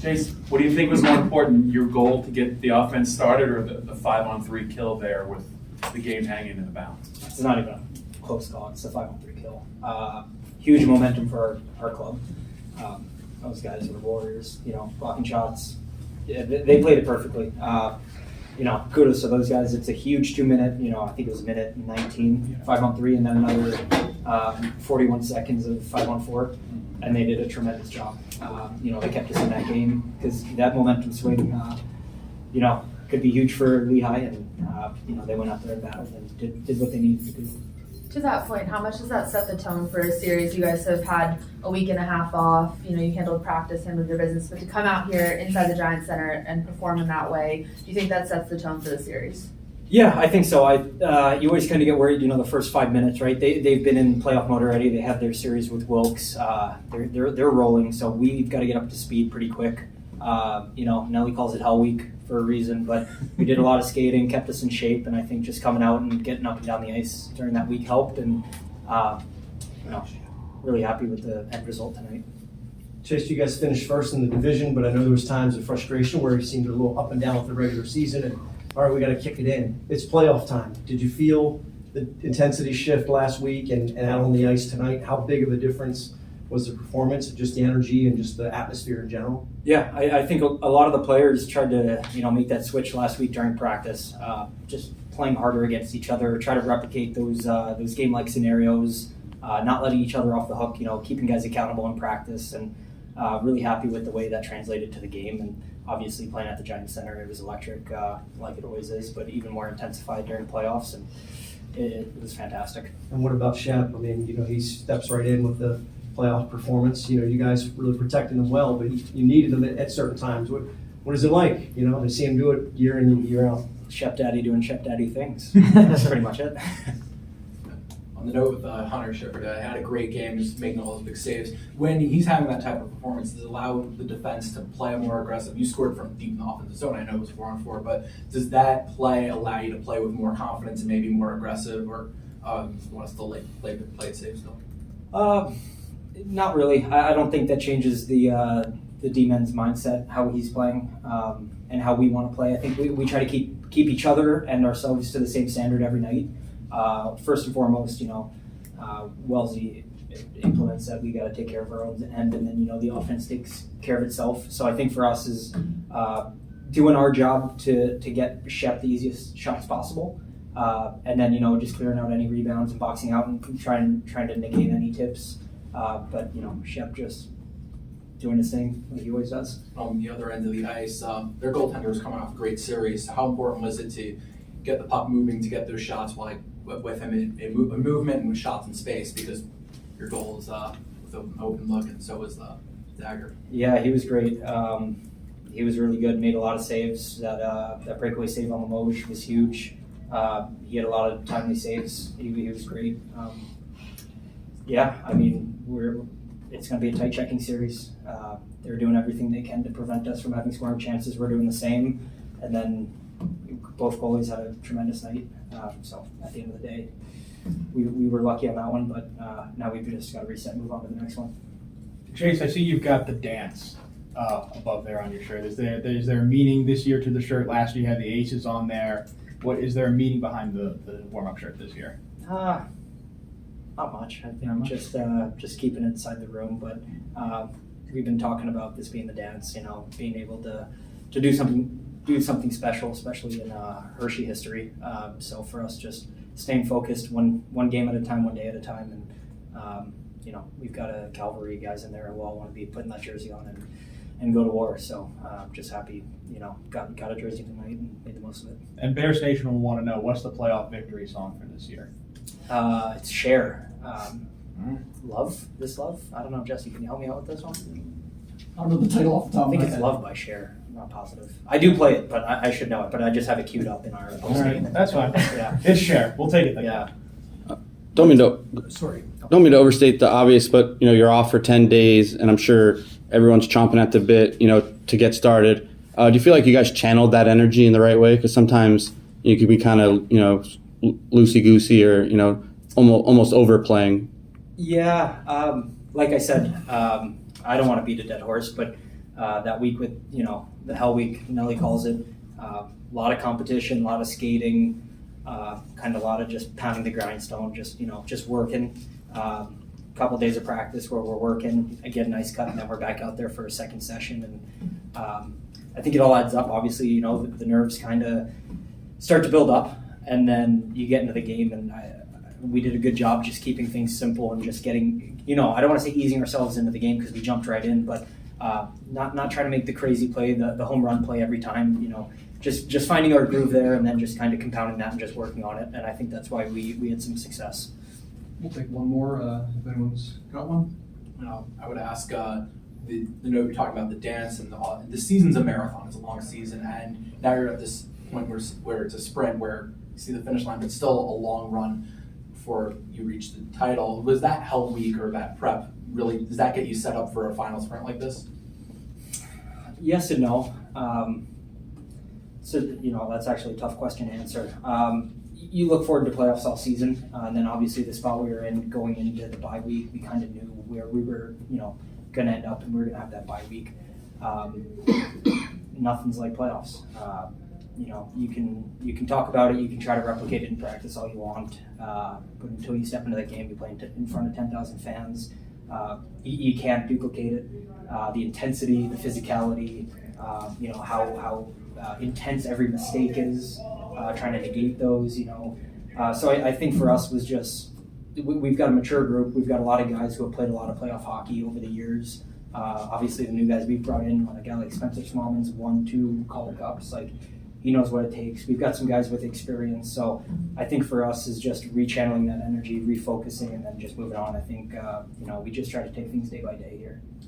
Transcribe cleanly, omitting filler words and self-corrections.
Chase, what do you think was more important, your goal to get the offense started or the 5-on-3 kill there with the game hanging in the balance? It's not even a close call. It's a 5-on-3 kill. Huge momentum for our club. Those guys were warriors, blocking shots. Yeah, they played it perfectly. Kudos to those guys. It's a huge 2-minute, I think it was a minute and 19, 5-on-3, and then another 41 seconds of 5-on-4. And they did a tremendous job. They kept us in that game because that momentum swing, could be huge for Lehigh, and they went out there and battled and did what they needed to do. To that point, how much does that set the tone for a series? You guys have had a week and a half off. You handled practice, handled your business, but to come out here inside the Giants Center and perform in that way, do you think that sets the tone for the series? Yeah, I think so. You always kind of get worried, the first 5 minutes, right? They've been in playoff mode already. They have their series with Wilkes. They're rolling, so we've got to get up to speed pretty quick. Nelly calls it Hell Week for a reason, but we did a lot of skating, kept us in shape, and I think just coming out and getting up and down the ice during that week helped. And really happy with the end result tonight. Chase, you guys finished first in the division, but I know there was times of frustration where you seemed a little up and down with the regular season. And all right, we got to kick it in. It's playoff time. Did you feel the intensity shift last week and out on the ice tonight? How big of a difference was the performance, just the energy and just the atmosphere in general? Yeah, I think a lot of the players tried to make that switch last week during practice, just playing harder against each other, try to replicate those game-like scenarios, not letting each other off the hook, keeping guys accountable in practice, and really happy with the way that translated to the game. And obviously playing at the Giants Center, it was electric, like it always is, but even more intensified during playoffs, and it was fantastic. And what about Shep? I mean, he steps right in with the playoff performance. You guys really protected him well, but you needed him at certain times. What is it like, to see him do it year in and year out? Shep Daddy doing Shep Daddy things. That's pretty much it. On the note with Hunter Shepard, had a great game, just making all those big saves. When he's having that type of performance, does it allow the defense to play more aggressive? You scored from deep in the offensive zone. I know it was 4-on-4, but does that play allow you to play with more confidence and maybe more aggressive, or want to still play it safe still? Not really. I don't think that changes the D-men's mindset, how he's playing, and how we want to play. I think we try to keep each other and ourselves to the same standard every night. First and foremost, Wellesley implements that we got to take care of our own end, and then the offense takes care of itself. So I think for us is doing our job to get Shep the easiest shots possible, and then just clearing out any rebounds and boxing out and trying to negate any tips. But Shep just doing his thing like he always does. On the other end of the ice, their goaltender was coming off a great series. So how important was it to get the puck moving, to get those shots with him in movement and with shots in space? Because your goal is with an open look, and so was the dagger. Yeah, he was great. He was really good. Made a lot of saves. That breakaway save on the Moj was huge. He had a lot of timely saves. He was great. It's going to be a tight checking series. They're doing everything they can to prevent us from having scoring chances. We're doing the same. And then both goalies had a tremendous night. So at the end of the day, we were lucky on that one, but now we've just got to reset and move on to the next one. Chase, I see you've got the dance above there on your shirt. Is there a meaning this year to the shirt? Last year you had the Aces on there. Is there a meaning behind the warm-up shirt this year? Not much. I think just keeping it inside the room. But we've been talking about this being the dance. Being able to do something special, especially in Hershey history. So for us, just staying focused, one game at a time, one day at a time, and we've got a cavalry guys in there who all want to be putting that jersey on and go to war. So just happy, got a jersey tonight and made the most of it. And Bears Nation will want to know, what's the playoff victory song for this year? It's Share. Love. I don't know, Jesse, can you help me out with this one? I don't know the title off the top I think of my it's head. Love by Cher. I'm not positive. I do play it, but I should know it. But I just have it queued up in our post game. Right, that's fine. Yeah. It's share. We'll take it then. Yeah. Don't mean to overstate the obvious, but you're off for 10 days, and I'm sure everyone's chomping at the bit, to get started. Do you feel like you guys channeled that energy in the right way? Because sometimes you could be kind of loosey goosey or almost overplaying. Yeah. Like I said, I don't want to beat a dead horse, but that week with, the Hell Week, Nelly calls it, a lot of competition, a lot of skating, kind of a lot of just pounding the grindstone, just working. Couple days of practice where we're working, I get an ice cut, and then we're back out there for a second session. And I think it all adds up. Obviously, the nerves kind of start to build up, and then you get into the game, and we did a good job just keeping things simple and just getting, I don't want to say easing ourselves into the game because we jumped right in, but not trying to make the crazy play, the home run play every time, just finding our groove there and then just kind of compounding that and just working on it. And I think that's why we had some success. We'll take one more, if anyone's got one. I would ask, the note we talked about the dance and the season's a marathon, it's a long season, and now you're at this point where it's a sprint where you see the finish line, but still a long run before you reach the title. Was that Hell Week or that prep really, does that get you set up for a final sprint like this? Yes and no. So, that's actually a tough question to answer. You look forward to playoffs all season, and then obviously the spot we were in going into the bye week, we kind of knew where we were, going to end up, and we were going to have that bye week. Nothing's like playoffs. You can talk about it, you can try to replicate it in practice all you want, but until you step into that game, you play in front of 10,000 fans. You can't duplicate it. The intensity, the physicality, how intense every mistake is. Trying to negate those, So I think for us was just, we've got a mature group. We've got a lot of guys who have played a lot of playoff hockey over the years. Obviously, the new guys we've brought in, a guy like Spencer Smallman's won 2 Calder Cups. He knows what it takes. We've got some guys with experience. So I think for us is just rechanneling that energy, refocusing, and then just moving on. I think, we just try to take things day by day here.